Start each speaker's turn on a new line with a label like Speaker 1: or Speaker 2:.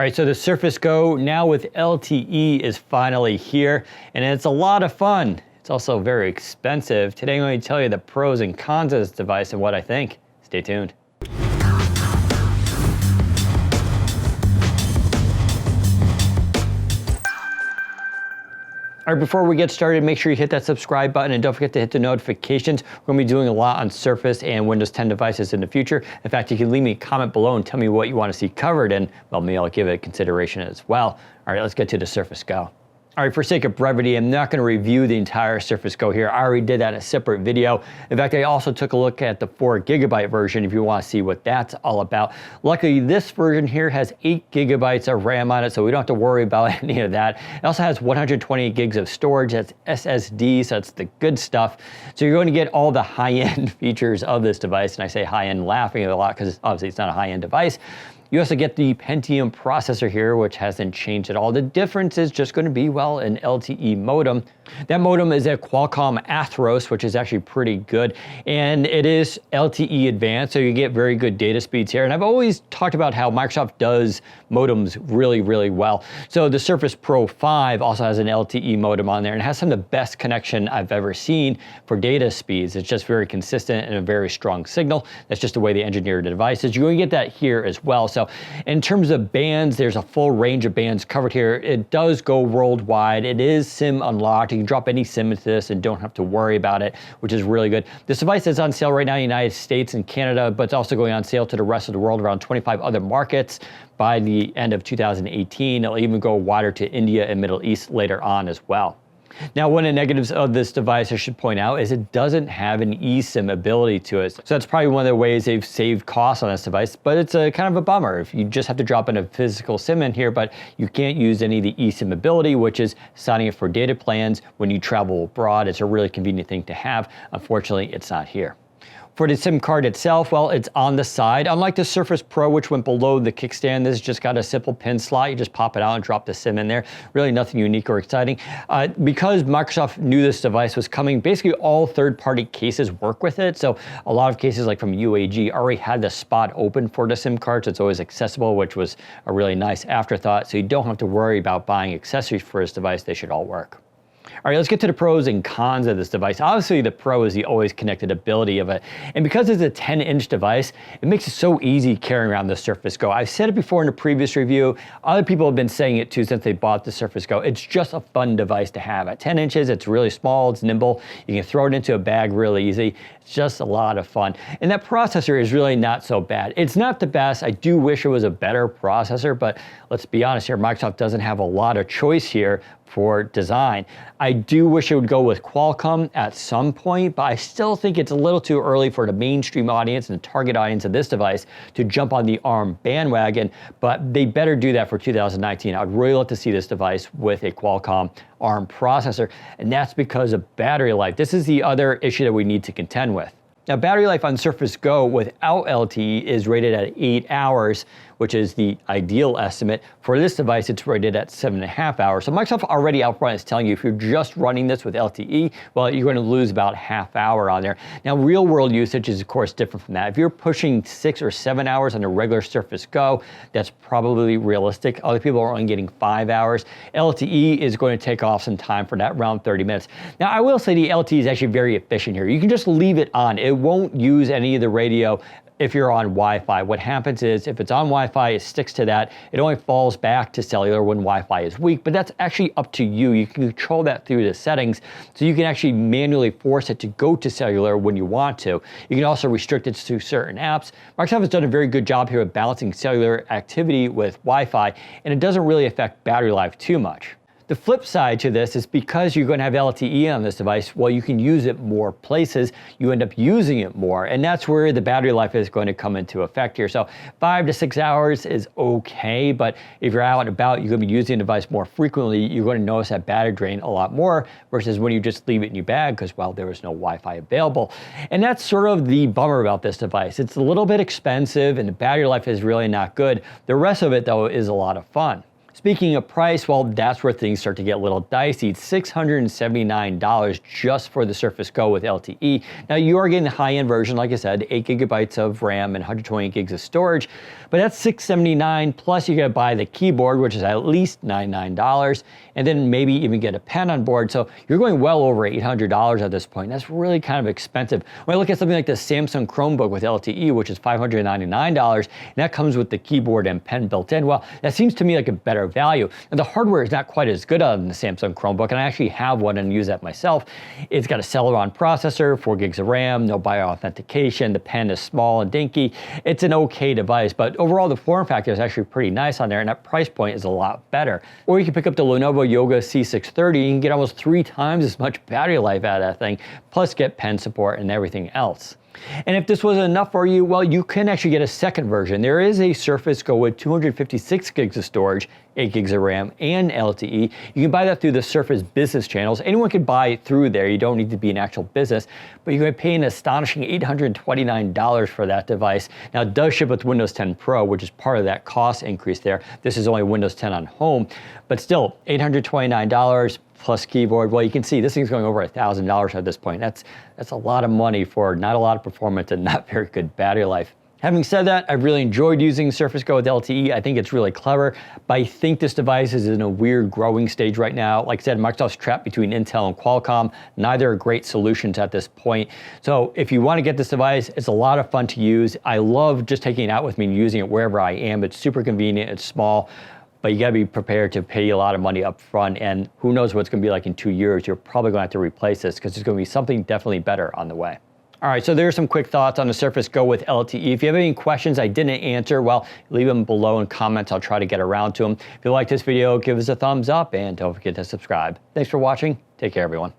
Speaker 1: All right, so the Surface Go now with LTE is finally here, and it's a lot of fun. It's also very expensive. Today I'm going to tell you the pros and cons of this device and what I think. Stay tuned. All right, before we get started, make sure you hit that subscribe button and don't forget to hit the notifications. We're gonna be doing a lot on Surface and Windows 10 devices in the future. In fact, you can leave me a comment below and tell me what you want to see covered, and well, maybe I'll give it consideration as well. All right, let's get to the Surface Go. All right, for sake of brevity, I'm not going to review the entire Surface Go here. I already did that in a separate video. In fact, I also took a look at the 4GB version if you want to see what that's all about. Luckily, this version here has 8GB of RAM on it, so we don't have to worry about any of that. It also has 128 gigs of storage. That's SSD, so that's the good stuff. So you're going to get all the high-end features of this device, and I say high-end laughing a lot because obviously it's not a high-end device. You also get the Pentium processor here, which hasn't changed at all. The difference is just going to be, well, an LTE modem. That modem is a Qualcomm Athros, which is actually pretty good. And it is LTE advanced, so you get very good data speeds here. And I've always talked about how Microsoft does modems really, really well. So the Surface Pro 5 also has an LTE modem on there and has some of the best connection I've ever seen for data speeds. It's just very consistent and a very strong signal. That's just the way they engineered the devices. You're going to get that here as well. So in terms of bands, there's a full range of bands covered here. It does go worldwide. It is SIM unlocked. You can drop any SIM into this and don't have to worry about it, which is really good. This device is on sale right now in the United States and Canada, but it's also going on sale to the rest of the world, around 25 other markets by the end of 2018. It'll even go wider to India and Middle East later on as well. Now, one of the negatives of this device, I should point out, is it doesn't have an eSIM ability to it. So that's probably one of the ways they've saved costs on this device, but it's a kind of a bummer. If you just have to drop in a physical SIM in here, but you can't use any of the eSIM ability, which is signing up for data plans when you travel abroad. It's a really convenient thing to have. Unfortunately, it's not here. For the SIM card itself, well, it's on the side. Unlike the Surface Pro, which went below the kickstand, this has just got a simple pin slot. You just pop it out and drop the SIM in there. Really nothing unique or exciting. Because Microsoft knew this device was coming, basically all third-party cases work with it. So a lot of cases like from UAG already had the spot open for the SIM card, so it's always accessible, which was a really nice afterthought. So you don't have to worry about buying accessories for this device. They should all work. All right, let's get to the pros and cons of this device. Obviously, the pro is the always connected ability of it. And because it's a 10-inch device, it makes it so easy carrying around the Surface Go. I've said it before in a previous review. Other people have been saying it too since they bought the Surface Go. It's just a fun device to have. At 10 inches, it's really small, it's nimble. You can throw it into a bag really easy. It's just a lot of fun. And that processor is really not so bad. It's not the best. I do wish it was a better processor, but let's be honest here, Microsoft doesn't have a lot of choice here for design. I do wish it would go with Qualcomm at some point, but I still think it's a little too early for the mainstream audience and the target audience of this device to jump on the ARM bandwagon, but they better do that for 2019. I'd really love to see this device with a Qualcomm ARM processor, and that's because of battery life. This is the other issue that we need to contend with. Now, battery life on Surface Go without LTE is rated at 8 hours, which is the ideal estimate. For this device, it's rated at 7.5 hours. So Microsoft already out front is telling you if you're just running this with LTE, well, you're going to lose about half hour on there. Now, real world usage is, of course, different from that. If you're pushing 6 or 7 hours on a regular Surface Go, that's probably realistic. Other people are only getting 5 hours. LTE is going to take off some time for that, around 30 minutes. Now, I will say the LTE is actually very efficient here. You can just leave it on. It won't use any of the radio if you're on Wi-Fi. What happens is if it's on Wi-Fi, it sticks to that. It only falls back to cellular when Wi-Fi is weak, but that's actually up to you. You can control that through the settings, so you can actually manually force it to go to cellular when you want to. You can also restrict it to certain apps. Microsoft has done a very good job here of balancing cellular activity with Wi-Fi, and it doesn't really affect battery life too much. The flip side to this is because you're going to have LTE on this device, well, you can use it more places. You end up using it more, and that's where the battery life is going to come into effect here. So 5 to 6 hours is okay, but if you're out and about, you're going to be using the device more frequently, you're going to notice that battery drain a lot more versus when you just leave it in your bag because, well, there was no Wi-Fi available. And that's sort of the bummer about this device. It's a little bit expensive and the battery life is really not good. The rest of it, though, is a lot of fun. Speaking of price, well, that's where things start to get a little dicey. It's $679 just for the Surface Go with LTE. Now, you are getting the high-end version, like I said, 8 gigabytes of RAM and 120 gigs of storage, But that's $679, plus you gotta buy the keyboard, which is at least $99, and then maybe even get a pen on board. So you're going well over $800 at this point. That's really kind of expensive. When I look at something like the Samsung Chromebook with LTE, which is $599, and that comes with the keyboard and pen built in, well, that seems to me like a better value. And the hardware is not quite as good on the Samsung Chromebook, and I actually have one and use that myself. It's got a Celeron processor, 4 gigs of RAM, no bioauthentication, the pen is small and dinky. It's an okay device, but overall the form factor is actually pretty nice on there, and that price point is a lot better. Or you can pick up the Lenovo Yoga C630, and you can get almost 3 times as much battery life out of that thing, plus get pen support and everything else. And if this wasn't enough for you, well, you can actually get a second version. There is a Surface Go with 256 gigs of storage, 8 gigs of RAM, and LTE. You can buy that through the Surface business channels. Anyone can buy through there. You don't need to be an actual business, but you're going to pay an astonishing $829 for that device. Now, it does ship with Windows 10 Pro, which is part of that cost increase there. This is only Windows 10 on home, but still, $829 plus keyboard. Well, you can see this thing's going over $1,000 at this point. That's a lot of money for not a lot of performance and not very good battery life. Having said that, I've really enjoyed using Surface Go with LTE. I think it's really clever, but I think this device is in a weird growing stage right now. Like I said, Microsoft's trapped between Intel and Qualcomm. Neither are great solutions at this point. So if you want to get this device, it's a lot of fun to use. I love just taking it out with me and using it wherever I am. It's super convenient, it's small, but you gotta be prepared to pay a lot of money up front, and who knows what it's gonna be like in 2 years. You're probably gonna have to replace this because there's gonna be something definitely better on the way. All right, so there's some quick thoughts on the Surface Go with LTE. If you have any questions I didn't answer, well, leave them below in comments. I'll try to get around to them. If you like this video, give us a thumbs up and don't forget to subscribe. Thanks for watching. Take care, everyone.